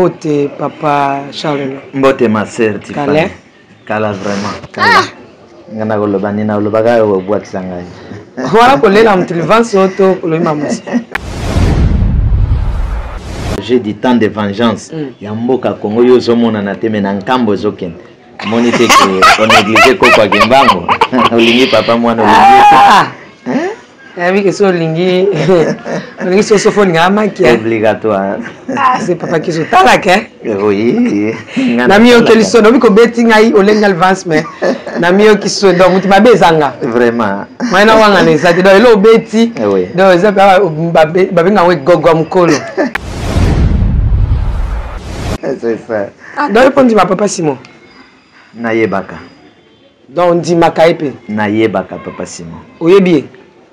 Mbote papa Charles. Mbote ma sœur Tiffany. Kala vraiment. Kala. Ngana koloba nina olobaga yo boîte sangai. Voilà pour les lampes télévance auto pour le maman. J'ai du temps de vengeance. Ya mboka Congo yo zomona na teme na nkambo zoken. Monite que on néglige ko kwa Kimbangu. Olingi papa mwana olingi. Oui, que sur lingi, lingi sur sophone ngama qui est obligatoire. Ah, c'est papa qui se talak hein. Oui. Nami yo keli so no biko beti ngai olenga advance mais nami yo ki so donc mutima bezanga. Vraiment. Mwana wanga neza do lo beti. Oui. Donc ça babe ngawe gogo mkolo. C'est ça. Ah, donc répondre ma papa Simon. Nayebaka. Donc on dit makaipe. Nayebaka papa Simon. Oyebi.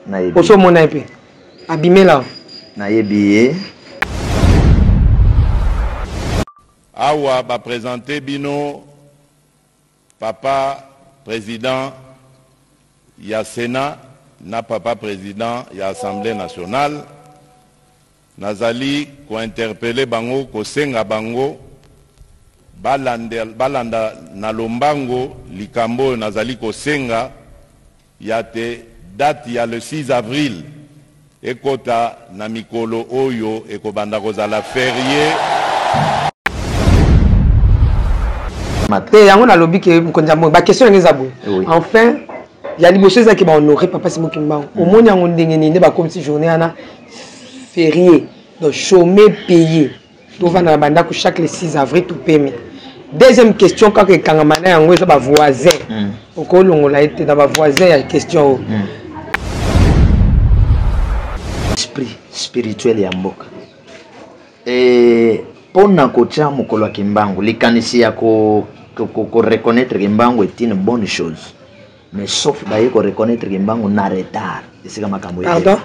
Nayebaka. Oso mona epe. Abimela. Nayebi. Awa va présenter Bino, papa président, il y a Sénat, na papa président, il y a Assemblée nationale. Nazali ko interpeller bango ko senga bango balanda na lombango likambo nazali ko senga ya te date ya le 6 avril ekota na mikolo oyo ekobanda kozala férié. Et yango na lobby ke mkonjambo ba question ngeza bo. Enfin, il y a liboso za ki ba honorer papa Simon Kimbangu. Au moins yango ndenge ni ne ba comme si journée ana férié. Donc chômé payé. To va na banda ko chaque le 6 avril tout paiement. Deuxième question quand que kangamana yango za ba voisin. Oko longola été dans ba voisin ya question. Esprit spirituel ya mboka. Pona kocha mokolo wa Kimbangu likanisi ya ko reconnaître Kimbangu est une bonne chose. Mais sauf d'ailleurs ko reconnaître Kimbangu na retard. C'est comme makambo. Pardon?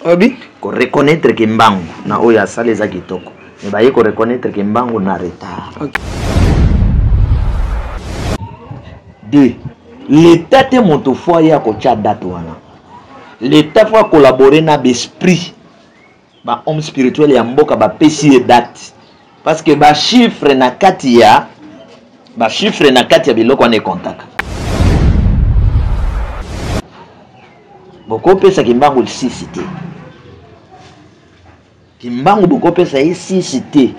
Obi? Ko reconnaître Kimbangu na oya sale za kitoko. Mais baye ko reconnaître Kimbangu na retard. OK. Deux. L'état te moto fois ya ko cha date wana. L'état faut collaborer na l'esprit. Ba homme spirituel ya mboka ba pesi date. Parce que ba chiffre na kati ya biloko ane kontaka. Boko pesa Kimbangu le 6 cité. Kimbangu boko pesa ici cité.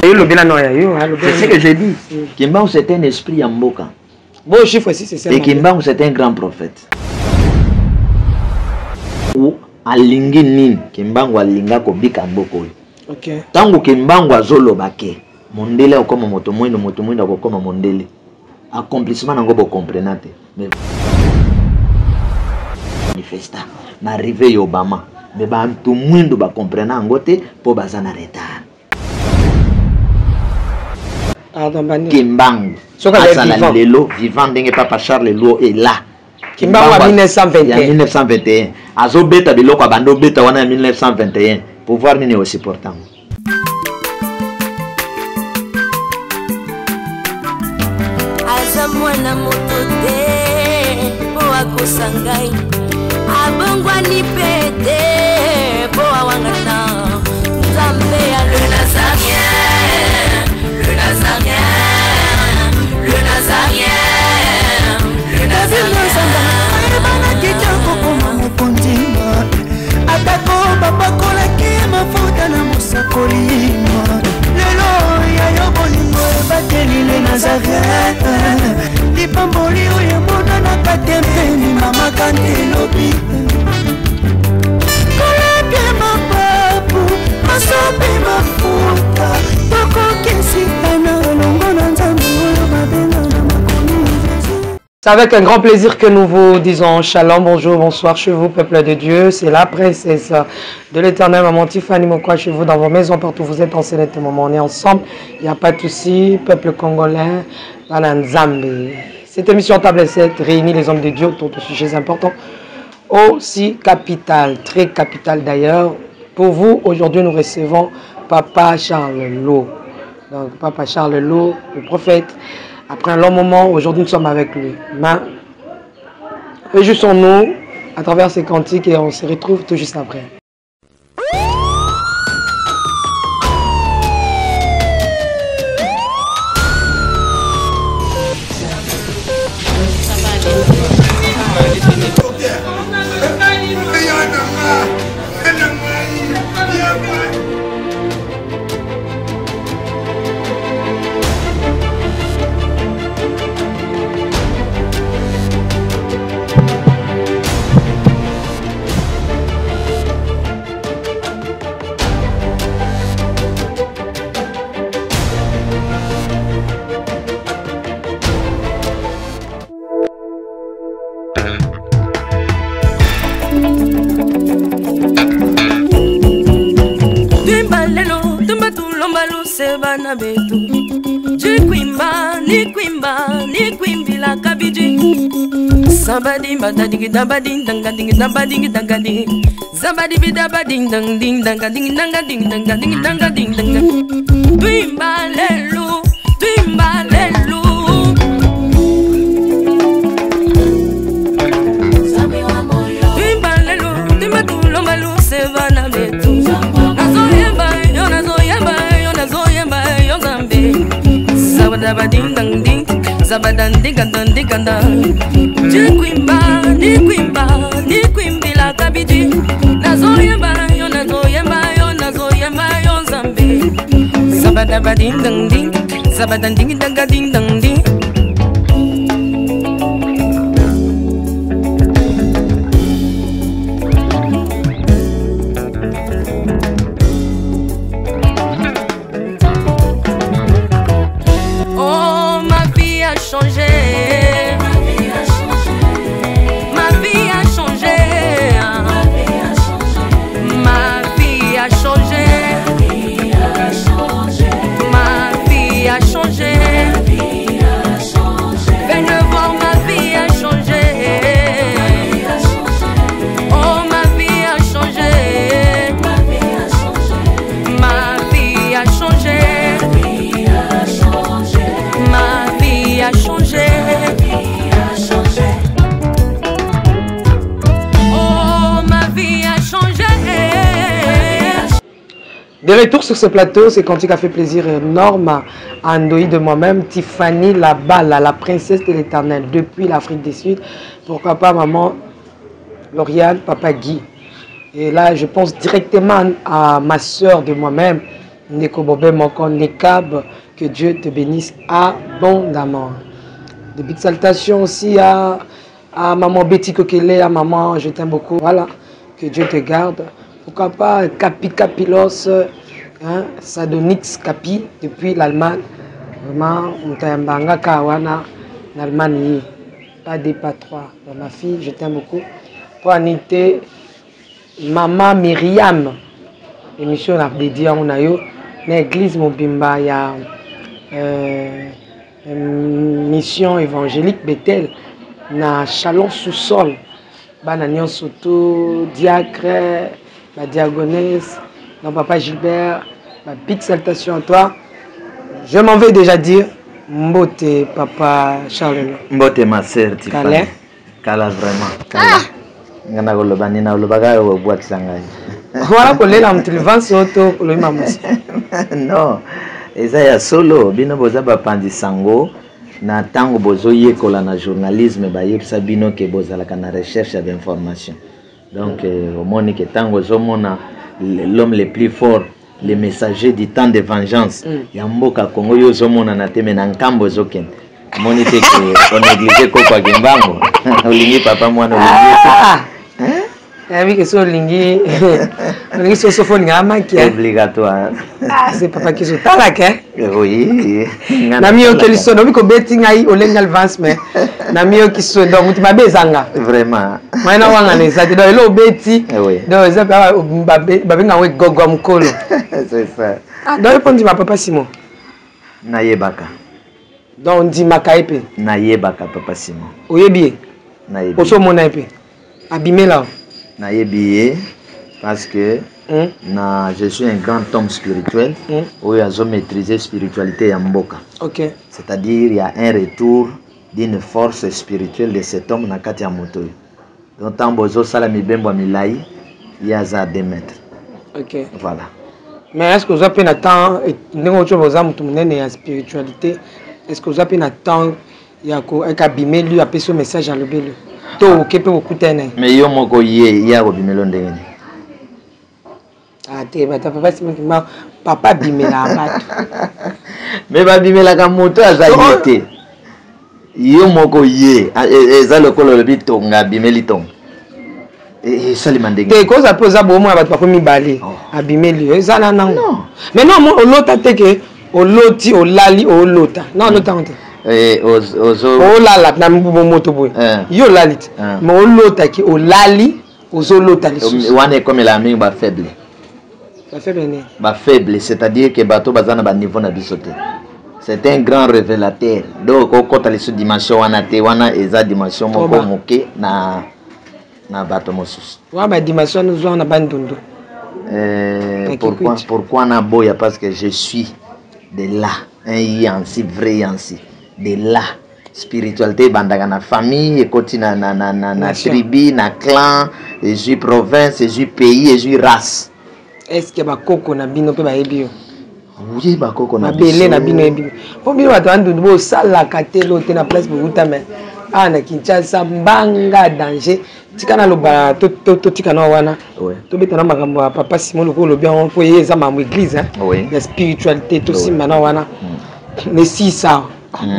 C'est ce que je dis. Kimbangu c'est un esprit ya mboka. Bon chiffre ici c'est ça. Et Kimbangu c'est un grand prophète. Ou alingi nini Kimbangu alinga ko bika mboko. OK. Tango Kimbangu azoloba ke mondele okoma moto mwindo akokoma mondele. Accomplissement nango bo comprenate. Mais manifesta na arrivé Obama. Mais ba mtu mwindo ba comprena ngote po bazana retard. Kimbangu. Asala lelo vivant ndenge papa Charles Lo est là. Kimbangu en 1921. 1921. Azo beta biloko abando beta wana en 1921. Pouvoir nini aussi important. Azamwana motote po akosangai. Abongwa ni pete po awangana. Nzambe ya le Nazarien. Le Nazarien. Le Nazarien. Le Nazarien. Atako babakola ki mafuta na musakolima lelo ya yobolingo ebateli le Nazareth lipamboli oyo mona na katempeni mama kandelobi kolapye mapapu masope mafuta tokokesikana longo na nzambe oyo babenga na makomi. C'est avec un grand plaisir que nous vous disons shalom, bonjour, bonsoir chez vous, peuple de Dieu. C'est la princesse de l'éternel, maman Tiffany Mokwa chez vous, dans vos maisons, partout où vous êtes en ce moment. On est ensemble, il n'y a pas de souci, peuple congolais, dans la Nzambe. Cette émission Table 7 réunit les hommes de Dieu autour de sujets importants, aussi capital, très capital d'ailleurs. Pour vous, aujourd'hui, nous recevons Papa Charles Lo. Donc, Papa Charles Lo, le prophète. Après un long moment, aujourd'hui nous sommes avec lui. Mais réjouissons-nous à travers ces cantiques et on se retrouve tout juste après. sebana betu jikwimba ni kwimbila kabiji sabadi badadi dabadi dangading dabadi dangadi zabadi bidabadi dang ding dangading dangading dangading dangading dang twimba lelu Sevana betu nazoyemba yo zambe zabada ding dang ding zabadan diganda jikwimba ni kwimbila kabiji nazoyemba yo zambe zabada ding dang ding zabadan ding dang ding. De retour sur ce plateau, c'est Cantique a fait plaisir énorme à Andoï de moi-même, Tiffany Labala, la princesse de l'éternel, depuis l'Afrique du Sud. Pourquoi pas maman Lauriane, papa Guy. Et là, je pense directement à ma soeur de moi-même, Neko Bobé Mokon Nekab, que Dieu te bénisse abondamment. De big salutations aussi à maman Betty Kokele, à maman, je t'aime beaucoup. Voilà, que Dieu te garde. Pourquoi pas Capi Capilos, hein, Sadonix Capi, depuis l'Allemagne. Vraiment, on t'a mbanga kawana, l'Allemagne, pas des pas trois. Ma fille, je t'aime beaucoup. Pour Anité, maman Myriam, émission a dédié à Onayo, l'église Mobimba, il y a mission évangélique Bethel, na Chalon sous-sol, Bananion Soto, Diacre. La diagonesse, non papa Gilbert, ma big salutation à toi. Je m'en vais déjà dire, Mbote papa Charles. Mbote ma sœur Tiffany. Kala vraiment. Kala. Ngana goloba nina goloba au bois kisangai. Voilà pour les lames tilvance auto pour le mamus. Non, eza ya solo bino boza ba pandi sango na tango bozo yekola na journalisme ba yebisa bino ke boza la kana recherche d'information. Donc, au monde qui est l'homme le plus fort, le messager du temps de vengeance. Il y a un mot qui Congo yozomona na teme na nkambo zoken. Moni te que on néglige ko kwa gimbango. Olingi papa mwana olingi. Oui, que so olingi. Olingi so sofoni ngama ki. Obligatoire. Ah, c'est papa qui so talak hein. Oui. Nami yo keliso no biko beti ngai olenga advance mais nami yo kiso donc mutima bezanga. Vraiment. Mwana wanga neza te do lo beti. Oui. Donc ça babenga we gogo mkolo. C'est ça. Ah, donc répondre ma papa Simon. Nayebaka. Donc on dit makaepe. Nayebaka papa Simon. Oyebi. Nayebi. Oso mona epe. Abimé là. Nayebi parce que je suis un grand homme spirituel où il y a maîtrisé spiritualité à Mboka. Ok. C'est-à-dire il y a un retour d'une force spirituelle de cet homme na kati ya moto. Donc tant bozo sala mibembo milai il y a za 2 mètres. Ok. Voilà. Mais est-ce que vous avez un temps ndenge ocho boza mutu munene ya spiritualité? Est-ce que vous avez un temps ya ko akabimé lui appeler ce message à lobelo? To okepe okutene. Mais yo moko ye ya ko bimelo ndenge. Ah, t'es papa Simon qui m'a papa bimela abato. Mais ba bimela ka moto azalite. Yo moko ye eza lokolo lobi tonga bimeli tonga. Et ça les mandingues. Des causes après ça bon moi abato pas mi balé. Abimeli eza na non. Mais non moi olota te que oloti olali olota. Non olota onte. Ozo olala na mbubo moto boy. Yo lalit. Mais olota ki olali ozo lota les. Wane comme la mingi ba faible. faible, c'est-à-dire que bateau bazana ba niveau na bisoté. C'est un grand révélateur. Donc quand les sous-dimensions wana te wana eza dimension moko moké na bateau mosus. Wa ba dimension nous on a bandundu. Pourquoi na boya parce que je suis de là, un yansi vrai yansi, de là. Spiritualité bandaka na famille ekoti na tribu na clan et province et pays et race. Est-ce que ba koko na bino pe ba ebio? Oui, ba koko na belé na bino ebio. Po bino ba tandu bo sala katelo te na place pour utame. Na Kinshasa mbanga danger. Tika na loba to tika na wana. To beta na makambo ya papa Simon lokolo bien po yeza ma église hein. La spiritualité to simba na wana. Mais si ça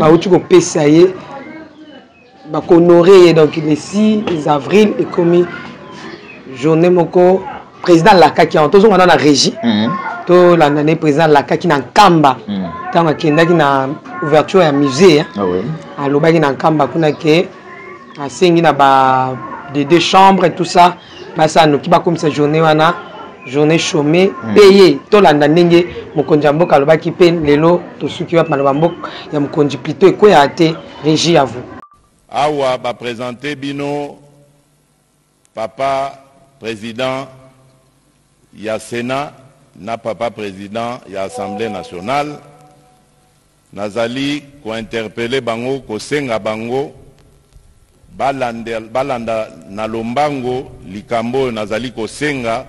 ba uti ko pesa ye ba honorer donc le 6 avril et commis journée moko président Lakaki en tozo na régie to la année président Lakaki na Kamba tanga kendaki na ouverture ya musée hein alobaki na Kamba kuna ke asengi na ba de deux chambres et tout ça basa no ki ba comme cette journée wana journée chômée payé to landa ndenge mokonzi mboka alobaki pe lelo to suki wa maloba mboka ya mokonzi plutôt ekoya ate régie à vous awa ba présenter bino papa président ya Sénat na papa président ya Assemblée nationale nazali ko interpeller bango ko senga bango balanda na lombango likambo nazali ko senga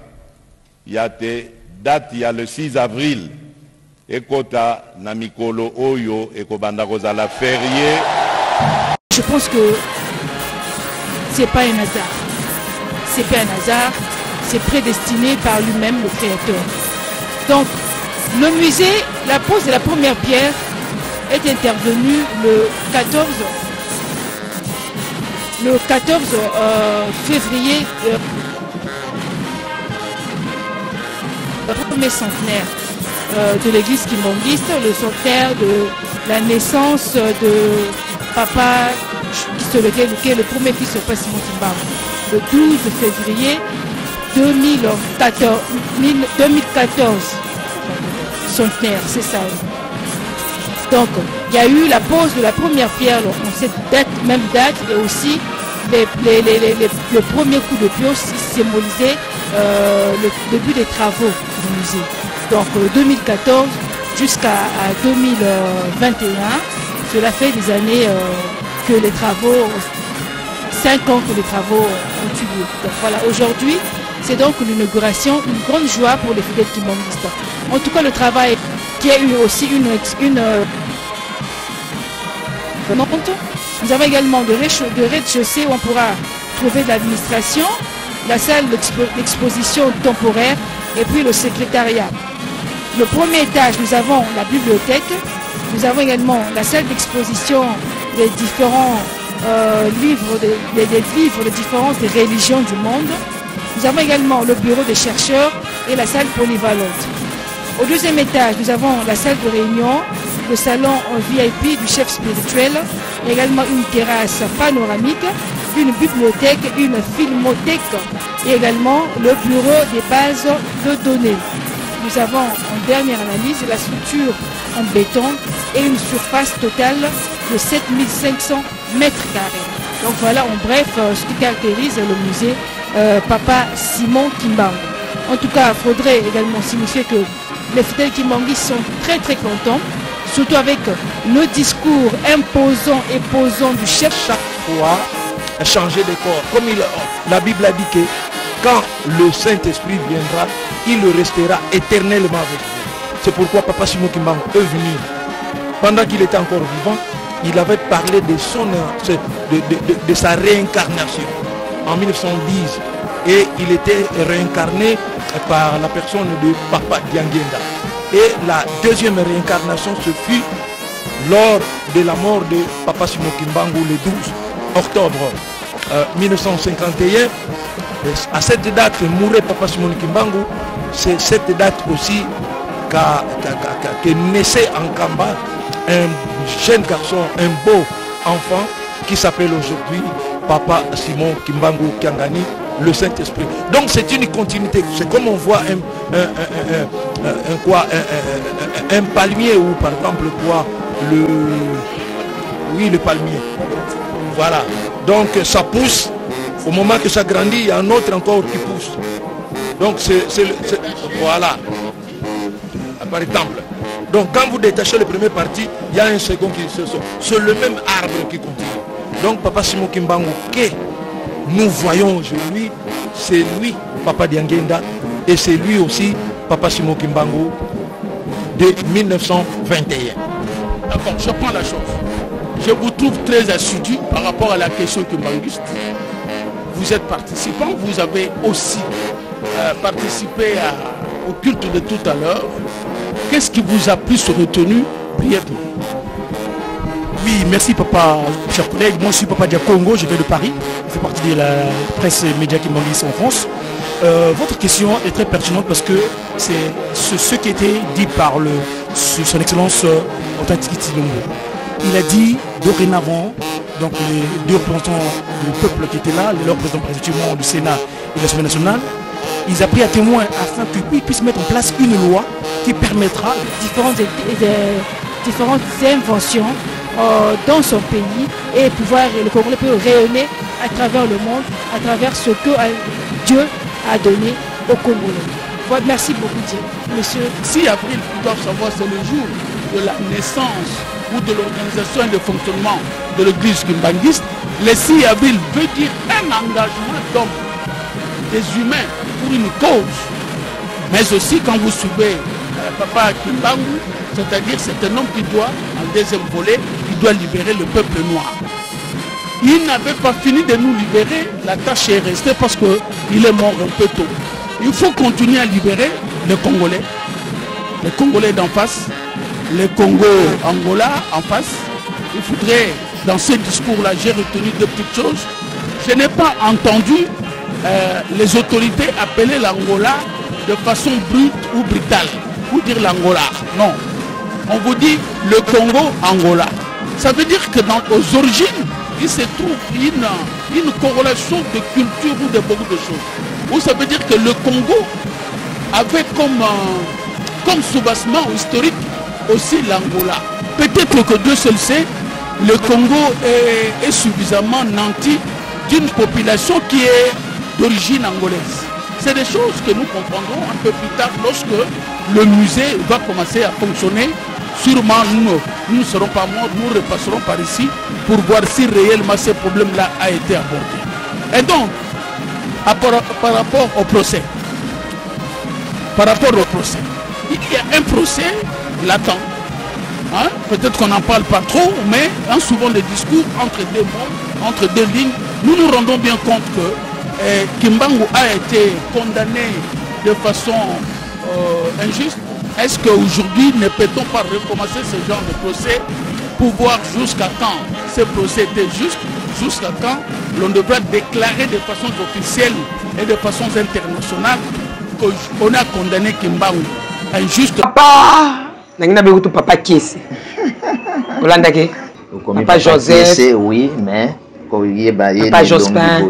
yate date ya le 6 avril ekota na mikolo oyo ekobanda kozala férié. Je pense que c'est pas un hasard. C'est pas un hasard, c'est prédestiné par lui-même le créateur. Donc le musée, la pose de la première pierre est intervenue le 14 février le premier centenaire de l'église kimbangiste, le centenaire de la naissance de papa qui est le premier fils de Papa Simon Kimbangu, le 12 février 2014 centenaire, c'est ça. Donc il y a eu la pose de la première pierre en cette même date et aussi le premier coup de pied symbolisait le début des travaux du musée. Donc 2014 jusqu'à 2021, cela fait des années que les travaux, 5 ans que les travaux ont eu lieu. Donc voilà, aujourd'hui, c'est donc l'inauguration, une grande joie pour les fidèles kimbanguistes. En tout cas, le travail qui a eu aussi une nous avons également de rez-de-chaussée où on pourra trouver de l'administration, la salle d'exposition temporaire et puis le secrétariat. Le premier étage, nous avons la bibliothèque, nous avons également la salle d'exposition des différents livres, des livres de différentes religions du monde. Nous avons également le bureau des chercheurs et la salle polyvalente. Au deuxième étage, nous avons la salle de réunion, le salon VIP du chef spirituel, également une terrasse panoramique, une bibliothèque, une filmothèque et également le bureau des bases de données. Nous avons en dernière analyse la structure en béton et une surface totale de 7500 mètres carrés. Donc voilà en bref ce qui caractérise le musée Papa Simon Kimbangu. En tout cas, il faudrait également signifier que les fidèles kimbanguistes sont très très contents, surtout avec le discours imposant et posant du chef. Chaque fois, changer de corps. Comme la Bible a dit que quand le Saint-Esprit viendra, il restera éternellement avec vous. C'est pourquoi Papa Simon Kimbangu est venu. Pendant qu'il était encore vivant, il avait parlé de sa réincarnation en 1910. Et il était réincarné par la personne de Papa Diangenda. Et la deuxième réincarnation se fit lors de la mort de Papa Simon Kimbangu le 12 octobre 1951. À cette date mourait Papa Simon Kimbangu. C'est cette date aussi que naissait en Kamba un jeune garçon, un beau enfant qui s'appelle aujourd'hui Papa Simon Kimbangu Kiangani, le Saint-Esprit. Donc c'est une continuité. C'est comme on voit un palmier ou par exemple quoi, le palmier. Voilà. Donc ça pousse. Au moment que ça grandit, il y a un autre encore qui pousse. Donc voilà. Par exemple. Donc quand vous détachez le premier parti, il y a un second qui se sort. C'est le même arbre qui continue. Donc Papa Simon Kimbangu, que nous voyons aujourd'hui, c'est lui, Papa Diangenda, et c'est lui aussi, Papa Simon Kimbangu, de 1921. D'accord, je prends la chose. Je vous trouve très assidu par rapport à la question kimbanguiste. Vous êtes participant, vous avez aussi participé au culte de tout à l'heure. Qu'est-ce qui vous a plus retenu brièvement? Oui, merci papa, chers collègues. Moi je suis Papa Diakongo, je viens de Paris. Je fais partie de la presse média kimbanguiste en France. Votre question est très pertinente parce que c'est ce qui a été dit par son excellence Authentique Tshilombo. Il a dit dorénavant, donc les deux représentants du peuple qui étaient là, les représentants précisément du Sénat et de l'Assemblée nationale, ils ont pris à témoin afin qu'ils puissent mettre en place une loi qui permettra différentes inventions dans son pays et pouvoir le Congolais peut rayonner à travers le monde, à travers ce que Dieu a donné aux Congolais. Voilà, merci beaucoup Dieu, monsieur. 6 avril, ils doivent savoir, c'est le jour de la naissance ou de l'organisation et de fonctionnement de l'église kimbanguiste. Le 6 avril veut dire un engagement d'hommes, des humains pour une cause. Mais aussi quand vous suivez Papa Kimbangu, c'est-à-dire c'est un homme qui doit, en deuxième volet, il doit libérer le peuple noir. Il n'avait pas fini de nous libérer, la tâche est restée parce qu'il est mort un peu tôt. Il faut continuer à libérer les Congolais d'en face, les Congo-Angola en face. Il faudrait, dans ce discours-là, j'ai retenu deux petites choses. Je n'ai pas entendu les autorités appeler l'Angola de façon brute ou brutale, pour dire l'Angola. Non. On vous dit le Congo-Angola. Ça veut dire que aux origines, il se trouve une corrélation de culture ou de beaucoup de choses. Ou ça veut dire que le Congo avait comme soubassement historique aussi l'Angola. Peut-être que Dieu seul sait, le Congo est suffisamment nanti d'une population qui est d'origine angolaise. C'est des choses que nous comprendrons un peu plus tard lorsque le musée va commencer à fonctionner. Sûrement, nous ne serons pas morts, nous repasserons par ici pour voir si réellement ce problème-là a été abordé. Et donc, par rapport au procès, il y a un procès latent. Hein? Peut-être qu'on n'en parle pas trop, mais en souvent les discours entre deux mots, entre deux lignes, nous nous rendons bien compte que Kimbangu a été condamné de façon injuste. Est-ce qu'aujourd'hui ne peut-on pas recommencer ce genre de procès pour voir jusqu'à quand ce procès était juste, jusqu'à quand l'on devrait déclarer de façon officielle et de façon internationale qu'on a condamné Kimbangu injuste. Papa Papa Kiesi. Papa Joseph. Oui, mais Papa Jospin.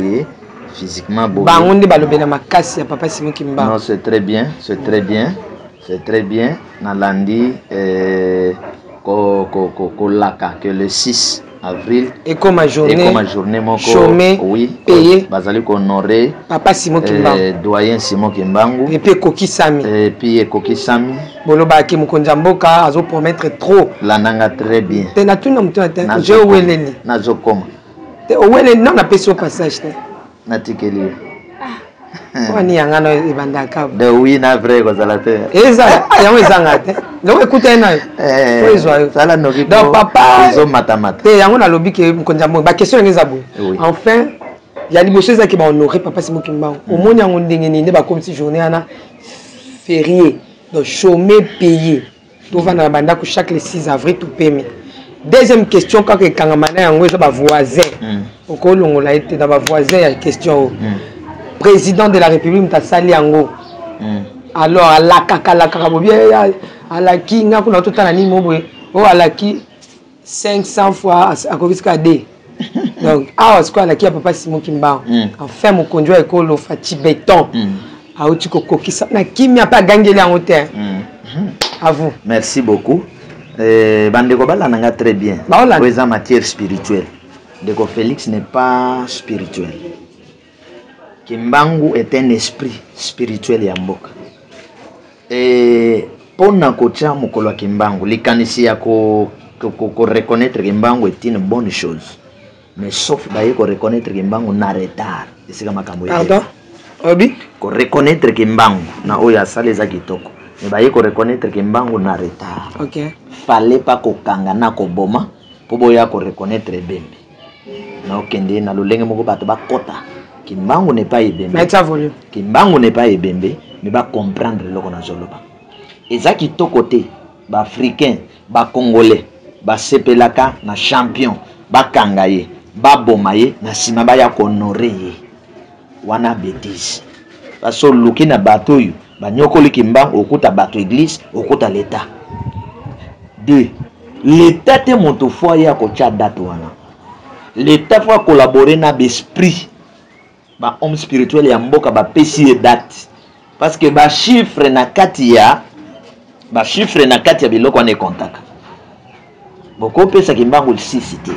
Physiquement, Papa Simon Kimbangu. Non, c'est très bien, c'est très bien. C'est très bien. Nalandi que le 6 avril. Et comme ma journée. Chômé, oui, payé. Bazali honoré. Papa Simon Kimbangu. Doyen Simon Kimbangu. Et puis Koki Sami. Et puis Koki Sami. Boloba ki Mukonjamboka azo promettre trop. La nanga très bien. Te na tuna mtu ata. Je weleni. Nazo koma. Te weleni non na pesi au passage te. Natikeli. Wani yangano ibandaka. De oui na vrai kozalate. Eza, yango ezanga te. Donc écoutez na. Sala noki. Donc papa. Zo matamata. Te yango na lobi ke Mukonjamboka. Ba question ngeza boy. Enfin, il y a liboso za ki ba honorer Papa Simon Kimbangu. Au moins yango ndenge ni ba comme si journée ana férié. Donc chômé payé. Tout va na bandako chaque le 6 avril tout payé. Deuxième question quand que kangamana yango za ba voisin. Oko longola été dans ba voisin ya question. Président de la République Mtasali Yango. Alors, à la kaka bobia, à la qui, n'a qu'on a tout à l'anime, oh, à la qui 500 fois à Koviska D. Donc, ah, c'est quoi la qui a papa Simon Kimba? Enfin, mon conduit est colo fati béton. Ah, tu coco qui ça qui m'a pas gagné en hauteur. À vous. Merci beaucoup. Bandeko Bala nanga très bien. Vous en matière spirituelle. Deko Félix n'est pas spirituel. Kimbangu est un esprit spirituel ya mboka. Et pour na kocha mokolo Kimbangu, likanisi ya ko reconnaître Kimbangu est une bonne chose. Mais sauf d'ailleurs qu'on reconnaître Kimbangu na retard. C'est comme makambo. Pardon? Obi? Ko reconnaître Kimbangu na oya saleza kitoko. Mais d'ailleurs qu'on reconnaître Kimbangu na retard. OK. Fallait pas ko kanga na ko boma pour boya ko reconnaître Bembe. Na okende na lolenge moko bato ba kota. Kimbangu n'est pas Ebembe. Mais ça volume. Kimbangu n'est pas Ebembe, mais va comprendre le qu'on a zoloba. Et ça qui to côté, ba africain, ba congolais, ba sepelaka na champion, ba kangaye, ba bomaye na simaba ya honorer. Wana bêtise. Parce que luki na bato yu, ba nyokoli Kimbangu okuta bato église, okuta l'état. 2. L'état te moto foi ya ko cha date wana. L'état faut collaborer na l'esprit. Ba homme spirituel ya mboka ba pesi date parce que ba chiffre na kati ya biloko ane contact boko pesa Kimbangu si cité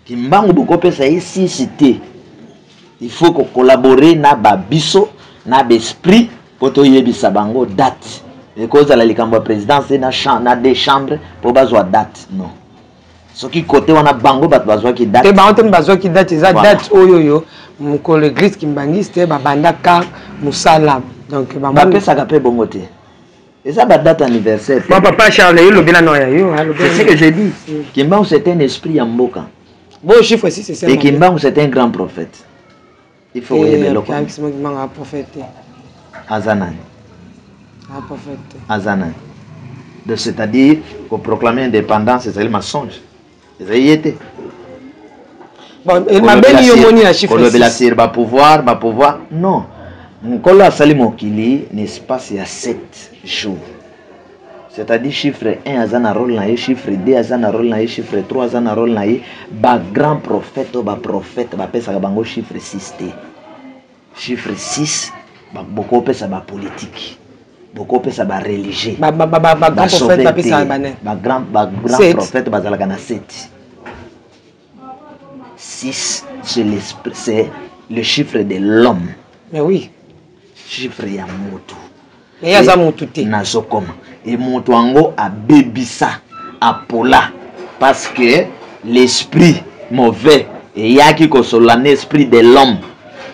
Kimbangu boko pesa ici cité il faut ko collaborer na ba biso na l'esprit poto yebisa bango date et cause la likambo présidence na des chambres pour bazwa date non. Ce qui côté on a bango bat bazwa ki date. Te ba on bazwa ki date za date oyoyo mko l'église kimbangiste ba bandaka musala. Donc ba pesa ka pe bongote. Et ça ba date anniversaire. Mon papa Charles yo lobela no ya yo. C'est ce que j'ai dit. Kimbangu c'est un esprit ya mboka. Bon chiffre aussi c'est ça. Et Kimbangu c'est un grand prophète. Il faut que le loco. Kimbangu a prophète. Azanani. A prophète. Azanani. De c'est-à-dire qu'on proclamer l'indépendance c'est le mensonge. Bon, il m'a bien dit à chiffre. Pouvoir, non. Nkolo asali mokili n'espace ya 7 jours. C'est-à-dire chiffre 1 azana rôle na chiffre 2 azana rôle na chiffre 3 azana rôle na ba grand prophète ba prophète ba pesa bango chiffre 6 t. Chiffre 6 ba boko pesa ba politique. Boko pesa ba religieux. Ba grand prophète ba pesa ba grand prophète bazalaka na 7. 6 c'est l'esprit, c'est le chiffre de l'homme. Mais oui. Chiffre ya moto. Mais ya za moto te. Na sokoma. Et moto ango a bebisa apola parce que l'esprit mauvais et yaki ko solane esprit de l'homme.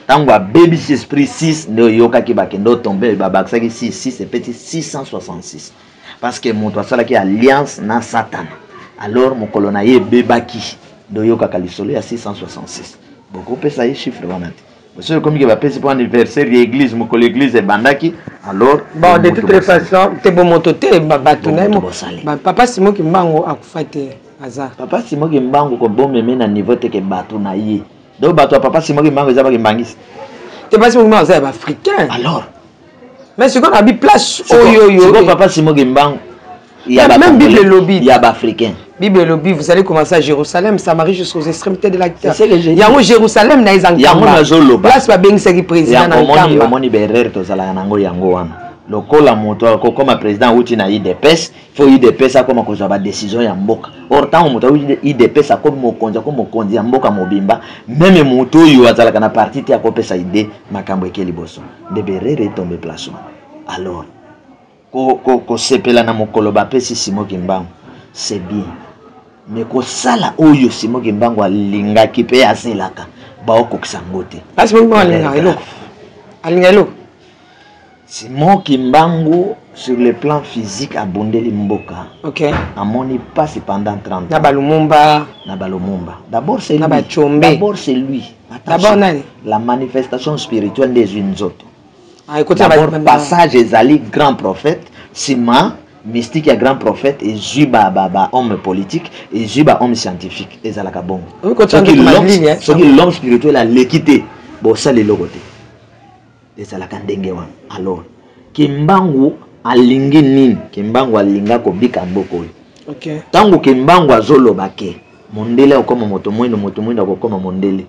Tango a bebisa esprit 6 ne yoka ki bakendo tomber babaksa ki 6 c'est petit 666. Parce que moto asala ki alliance na Satan. Alors mon colonaye bebaki do yoka kalisolo ya 666. Beaucoup pesa y chiffre wanati. Monsieur comme il va payer pour anniversaire de l'église, mon l'église est bandaki. Alors bon de toutes les façons, t'es bon moto te babatuna mo. Papa Simon Kimbangu akufate aza. Papa Simon Kimbangu ko bon meme na niveau te ke batuna yi. Donc bato papa Simon Kimbangu za ba kimbangisi. T'es pas Simon Kimbangu za ba africain. Alors mais ce qu'on a mis place oyoyo. C'est papa Simon Kimbangu. Il y a même Bible lobby. Il y a africain. Bible lobby, vous allez commencer à Jérusalem, Samarie jusqu'aux extrémités de la terre. C'est le il y a Jérusalem na izangamba. Place ba bengisi président na Nkamba. Omoni berere to zala nango yango wana. Lokola moto comme président uti na IDPS, faut IDPS comme ko ba décision ya mboka. Or tant moto IDPS comme mokonzi ya mboka mobimba, même moto yo azala kana parti te akopesa idée makambo ekeli boso. De berere tombe place. Alors ko sepela na mokolo ba pesi Simon Kimbangu, c'est bien. Mais ko sala oyo Simon Kimbangu alinga ki pe aselaka ba okokisa ngote. Parce que moi alinga elo. Simon Kimbangu sur le plan physique a bondeli mboka. OK. Amoni passe pendant 30 ans. Na Balumumba. D'abord c'est lui. D'abord c'est lui. D'abord nani? La manifestation spirituelle des Unzoto. Ah écoutez d'abord passage ezali grand prophète, Sima mystique ya grand prophète et Juba homme politique et Juba homme scientifique ezalaka bon. Ce qui l'homme spirituel a l'équité. Bon ça les logoté. Ezalaka ndenge wana. Alors Kimbangu alingi nini? Kimbangu alinga ko bika mboko. OK. Tango Kimbangu azoloba ke mondele okoma moto mwindo akokoma mondele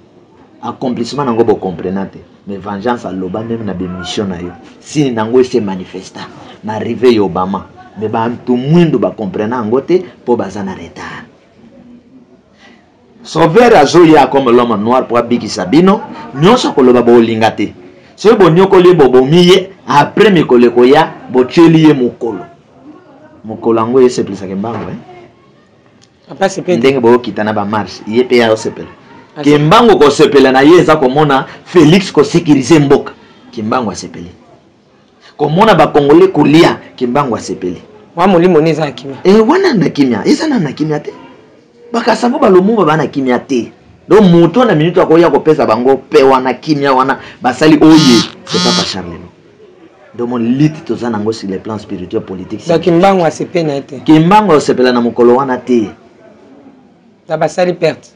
accomplissement nango bokomprena te mais vengeance aloba même na bémission na yo sini nango ese manifesta na arrivé ya Obama mais bantu mwindo bakomprena yango te mpo baza na retard. Sauveur azoya comme l'homme noir pour abikisa bino nyonso koloba bolinga te soki bonyokoli bobomiye après mikolo koya botyeli ye mokolo yango esepelisaka mbango ndenge bookita na bamarshe ye mpe ya osepela kimbango kosepela na ye eza komona Félix kosécurize mboka kimbango asepeli komona bakongole kolia kimbango asepeli molimo neza na kimia wana na kimia eza na kimia te bakasabo balumumba bana kimia te donc moto na minute akoya kopesa bango pe wana kimia wana basali oye c'est pas Charles donc mon lit toza nango sur le plan spirituel politique donc kimbango asepena te kimbango asepela na mokolo wana te da basali perte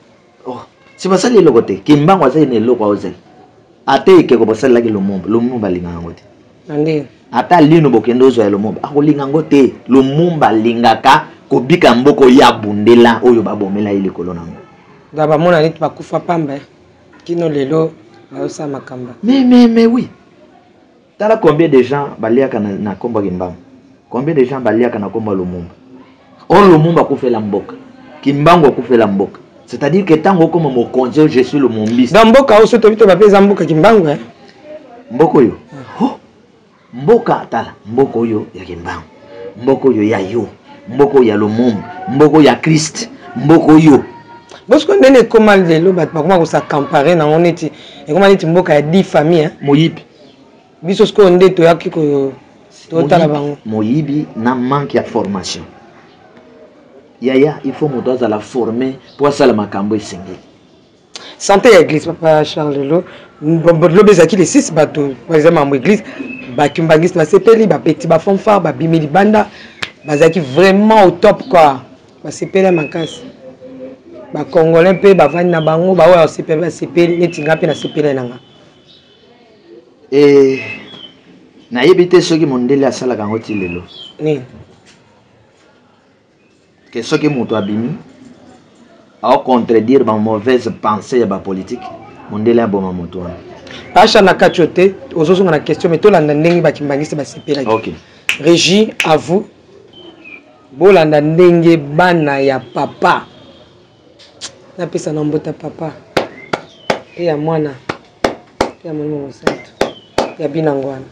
si basali eloko te kimbango azali na eloko ozali ate ekeko basalelaki lumumba alingaka yango te nde ata lino bokende ozwa ya lumumba akolinga yango te lumumba alingaka kobika mboko ya bundela oyo babomela ye likolo nango da bamona neti bakufa pamba kino lelo bayosa makamba mais oui tala combien de gens baliaka na komba kimbango combien de gens baliaka na komba lumumba lumumba akufela mboka kimbango akufela mboka. C'est-à-dire que tant que mon congé, je suis le mombiste. Dans Mboka, où se trouve Mboka Kimbango? Mboko yo. Mboka tala. Mboko yo ya Kimbango. Mboko yo ya yo. Mboko ya Lumumba. Mboko ya Christ. Mboko yo. Parce que nous comment les lots, comment ça comparer na on est et comment est Mboka ya 10 familles Moyibi. Biso ce qu'on est to ya kiko totala bango. Moyibi na manque de formation. Yaya, il faut que la former pour ça la makambo esengeli. Santé à l'église, papa Charles Lelo. L'obé zaki les 6 bateaux. Par exemple, en église, bakimbangis ba sepeli, ba petit ba fanfare, ba bimeli banda, bazaki vraiment au top quoi. Ba sepeli mankasi. Ba congolais pe ba vani na bango, ba wa sepeli neti ngapi na sepeli nanga. Na yebite soki mondele asala kango ti lelo. Ni. Que ce que mon abimi a contredire ma mauvaise pensée à la politique mondele a bon moto acha na kachote ozozo na question mais to landa ndenge bakimbangisi ba sepela OK Régie à vous bolanda ndenge bana ya papa na pesa na mbota papa et ya mwana ya mwana mosantu ya binangwana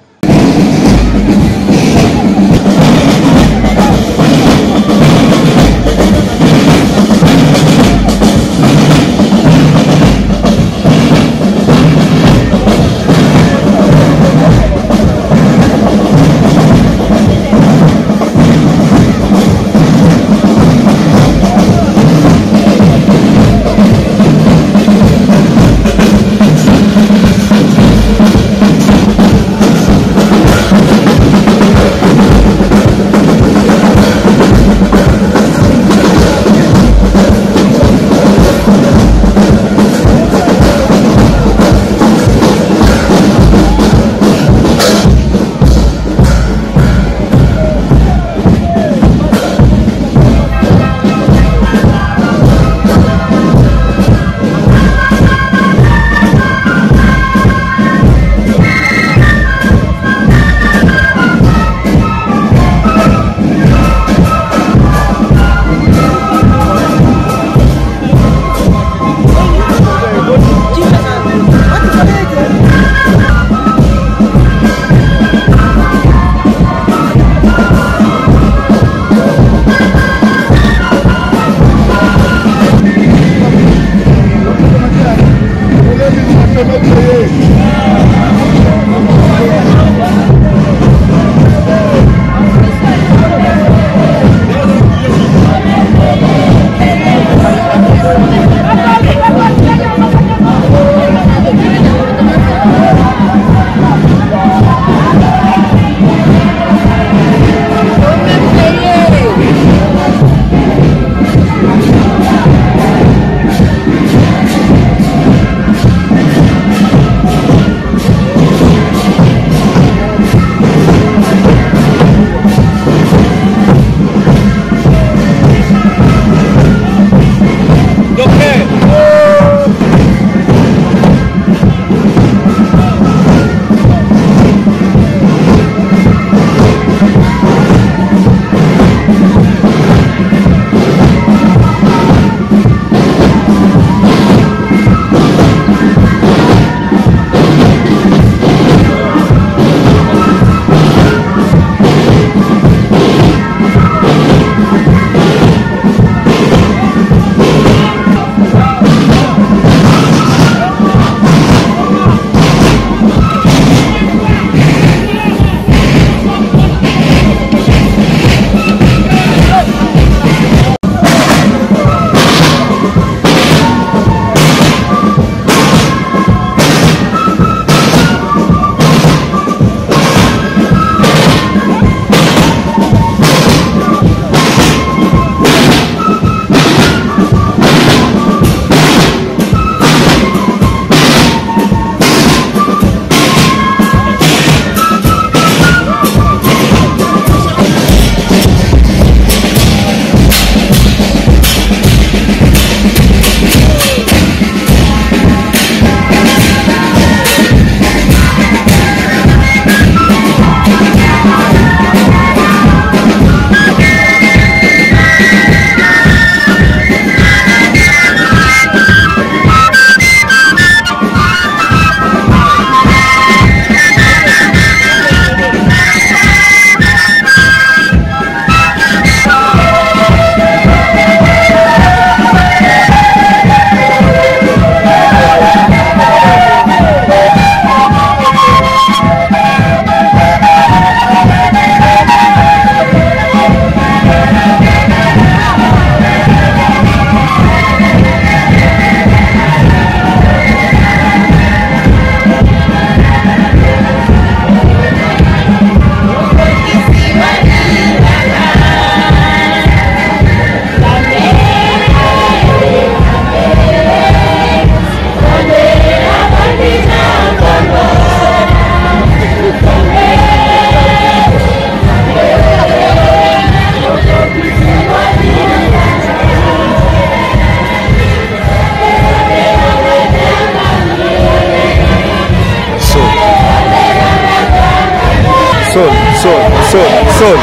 Sol.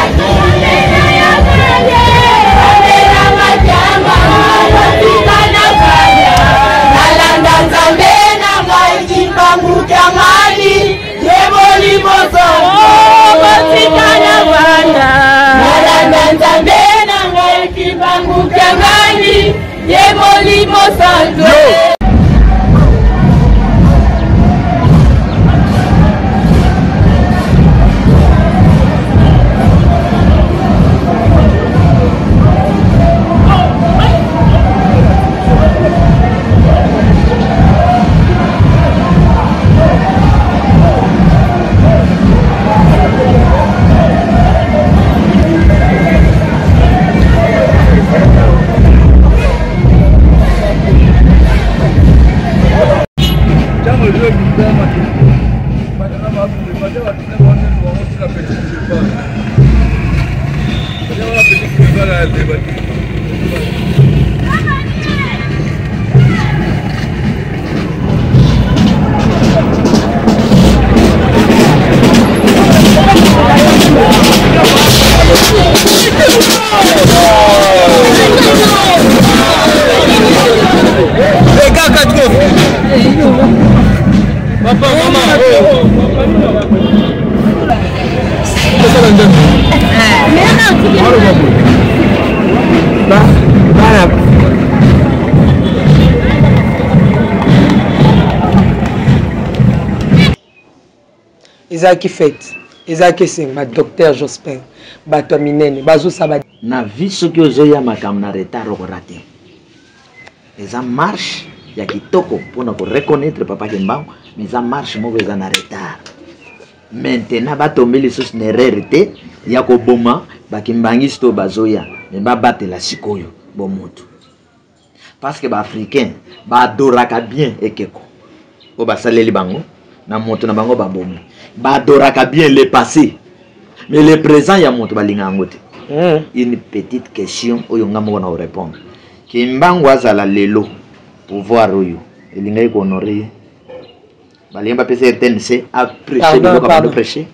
Isaac fait, Isaac Singh, ma docteur Jospin, bato minene, bazo sabati. Na vie ce que j'ai ya makam na retard au raté. Eza marche ya kitoko pour nous reconnaître papa Kimbangu, mais eza marche mauvaise en retard. Maintenant bato mbili sus nererite ya ko boma bakimbangisto bazoya, mais ba batela sikoyo bomoto. Parce que ba africain ba adoraka bien ekeko. O ba saleli bango na moto na bango ba bomi. Ba adoraka bien le passé. Mais le présent ya moto balinga ngote. Une petite question oyo ngamo na répondre. Kimbangu azala lelo pouvoir oyo elinga ko honorer. Balimba pese RTNC a prêché le comme prêcher.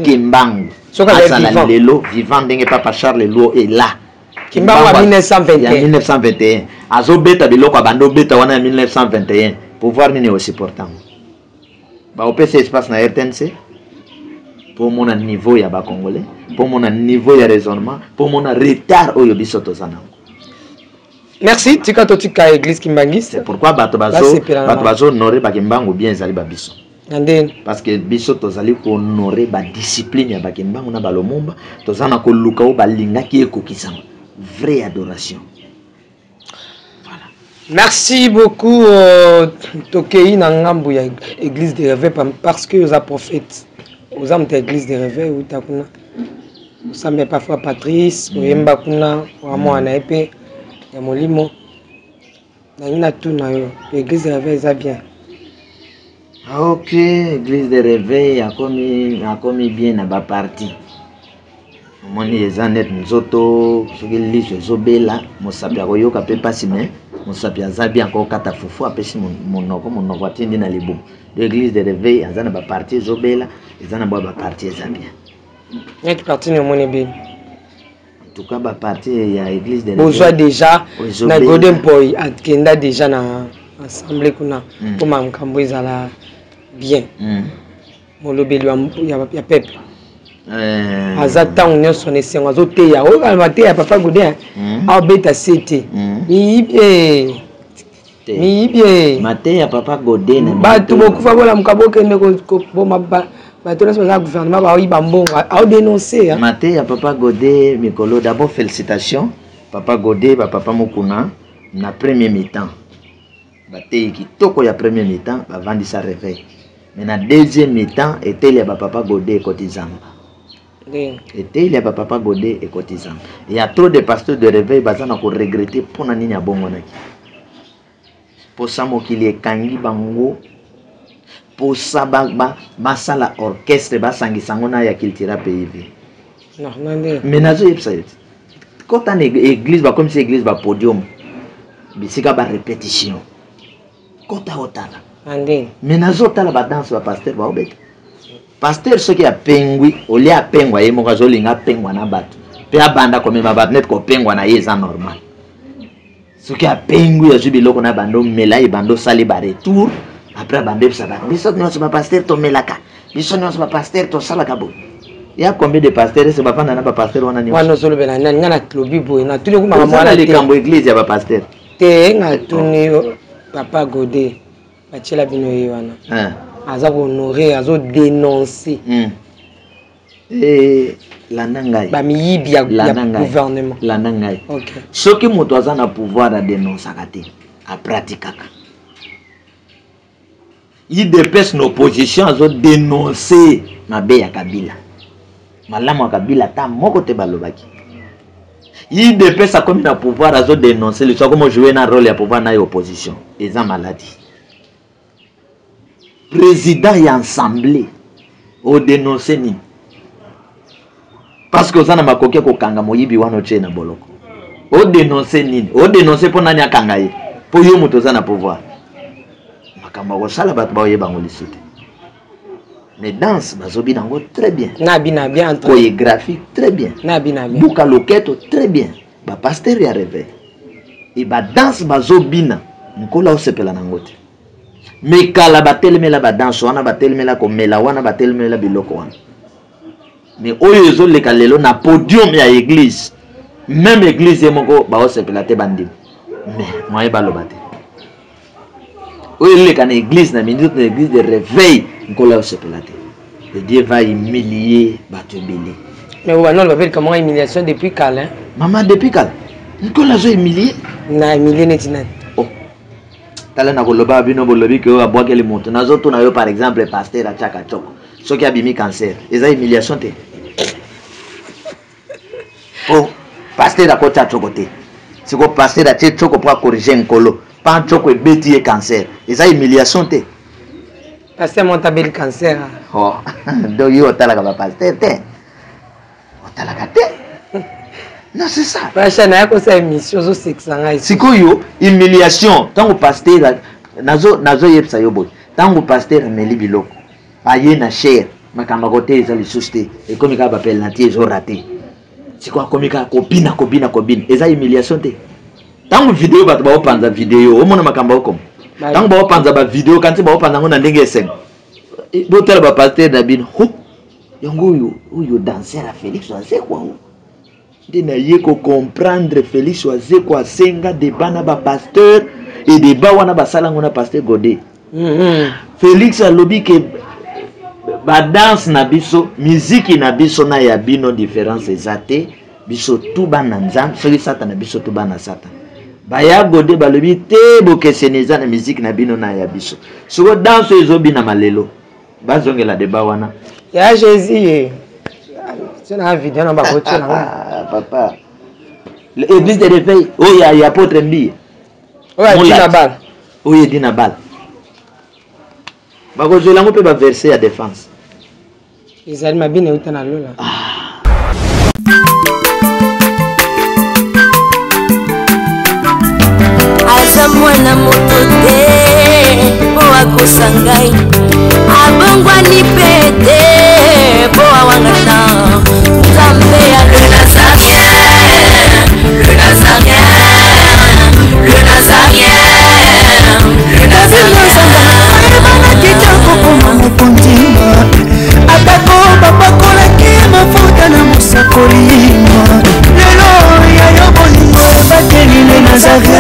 Kimbangu azala lelo vivant ndenge papa Charles Lo est là. Kimbangu en 1921. En 1921. Azobeta biloko abando beta wana en 1921. Pouvoir nini aussi important. Ba opese espace na RTNC pour mon niveau ya ba congolais, pour mon niveau ya raisonnement, pour mon retard oyo biso tozana. Merci, tika to tika église Kimbangi. C'est pourquoi bato bazo honorer ba Kimbangu bien zali ba biso. Parce que biso tozali ko honorer ba discipline ya ba Kimbangu na ba Lumumba, tozana ko luka o ba linga ki ekokisama. Vraie adoration. Merci beaucoup Tokei Nangambu ya église de réveil parce que vous êtes prophète. Vous êtes église de réveil ou takuna. Vous savez parfois Patrice, vous yemba kuna wa mwana epé ya molimo. Na ina tuna yo église de réveil ça bien. OK, église de réveil a commis bien na ba parti. Moni ezanet nzoto soki liso ezobela mosapi akoyoka pe pasi me mosapi azabi encore kata fufu apesi monoko atindi na libu l'église de réveil azana ba parti ezobela ezana ba parti ezabia net parti ne moni bien en tout cas ba parti ya église de réveil besoin déjà na golden boy akenda déjà na assemblée kuna comme amkambo ezala bien molobeli ya peuple azatang nyonso ne sengo azoteya okalma te ya papa Godin abeta sete miyibie mate ya papa Godin bato bokufa bola mukabokende ko boma bato nyonso baza gouvernement baoyiba mbongo aodénoncer mate ya papa Godin mikolo d'abord félicitations papa Godin ba papa Mukuna na premier mi-temps batei kitoko ya premier mi-temps bavandi sa réveil mais na deuxième mi-temps était le papa Godin kotizamba. Et il y a papa Godé et cotisant. Il y a trop de pasteurs de réveil bazana ko regretter pour na nini bongo naki. Pour ça mo kili kangi bango pour ça basala orchestre basangi sangona ya kiltira PIV. Non, non. Mais nazo yebsait. Quand on église ba comme si église ba podium. Bisika ba répétition. Kota otala. Ande. Mais nazo tala ba danse ba pasteur ba obet. pasteur ce qui a pengui au lieu a pengwa ye moko azolinga pengwa na bato pe abanda komema bato net ko pengwa na ye eza normal ce qui a pengui azwi biloko na bando mela ye bando sali ba retour après bande ça ba biso nyonso ba pasteur to melaka biso nyonso ba pasteur to salaka bo ya combien de pasteurs c'est ba fana na ba pasteur wana nyonso wana zolo bela nani ngana klobi boy na tuli kuma mwana le kambo église ya ba pasteur te ngatuni papa Godé bachela bino ye wana aza honorer azo dénoncer la nangai ba miyibi ya gouvernement la nangai OK soki moto aza na pouvoir a dénoncer kate a pratikaka il dépêche nos positions azo dénoncer mabe ya Kabila malamu ya Kabila ta moko te balobaki il dépêche comme na pouvoir azo dénoncer le soit comme jouer na rôle ya pouvoir na opposition eza maladie président et assemblée au dénoncer ni parce que ça na makoke ko kanga moyibi wana che na boloko au dénoncer ni au dénoncer pour nani akanga ye pour yo moto za na pouvoir makamba ko sala bat ba yeba ngolisite mais danse bazobi nango très bien na bien chorégraphie très bien na bien buka loketo très bien ba pasteur ya réveil et ba danse bazobina nkola osepela nango te mais kala batelemela ba danse wana batelemela ko mela wana batelemela biloko wana mais oyo ezo leka lelo na podium ya église même église moko ba osepela te bandim mais moye baloba te oyo leka na église na minute na église de réveil nkola osepela te et Dieu va humilier batubili mais on va faire comment humiliation depuis quand hein maman depuis quand nkola zo humilier na humilier netina oh tala na koloba bino bolobi ke abwake le moto nazo to na yo par exemple pasteur a chaka choko soki abimi cancer eza humiliation te oh pasteur a kota choko te siko pasteur a che choko pour corriger nkolo pas choko ebeti e cancer eza humiliation te pasteur montabel cancer oh do yo tala ka pasteur te otala ka te non c'est ça pasteur na ko sa émission zo sexanga siko yo humiliation tango pasteur nazo yepsa yo boy tango pasteur meli biloko aye na cher makamba kote eza lisuste et comme ka bapel na tie zo raté siko akomika kobina eza humiliation te tango vidéo bato ba opanza vidéo o mona makamba okom tango ba opanza ba vidéo kanti ba opanza ngona ndenge eseng bo tala ba pasteur na bino ho yango yo danser à Félix Oise kwa ndina ye ko comprendre Félix Oise kwa senga débat na ba pasteur et débat wana ba sala ngona pasteur Godé Félix alobi ke ba danse na biso musique na biso na ya bino différence ezate biso tout bana nzambe soki sata na biso tout bana sata baya Godé balobi te bokeseneza na musique na bino na ya biso soko danse ezobi na malelo bazongela débat wana ya Jésus c'est na vidéo na ba koche na papa l'église de réveil oh ya apôtre Mbi ouais dina bal oui dina bal bakozela ngo pe ba verser ya défense ezali mabine utana lola aza mwana moto te po akosa ngai abongwani pete po awangata nzambe ya le nazarien le nazarien le nazarien le nazarien kitoko mokontima atako bapakolaki mafuta na mosakolima lelo ya yo bolingo bateli le nazarien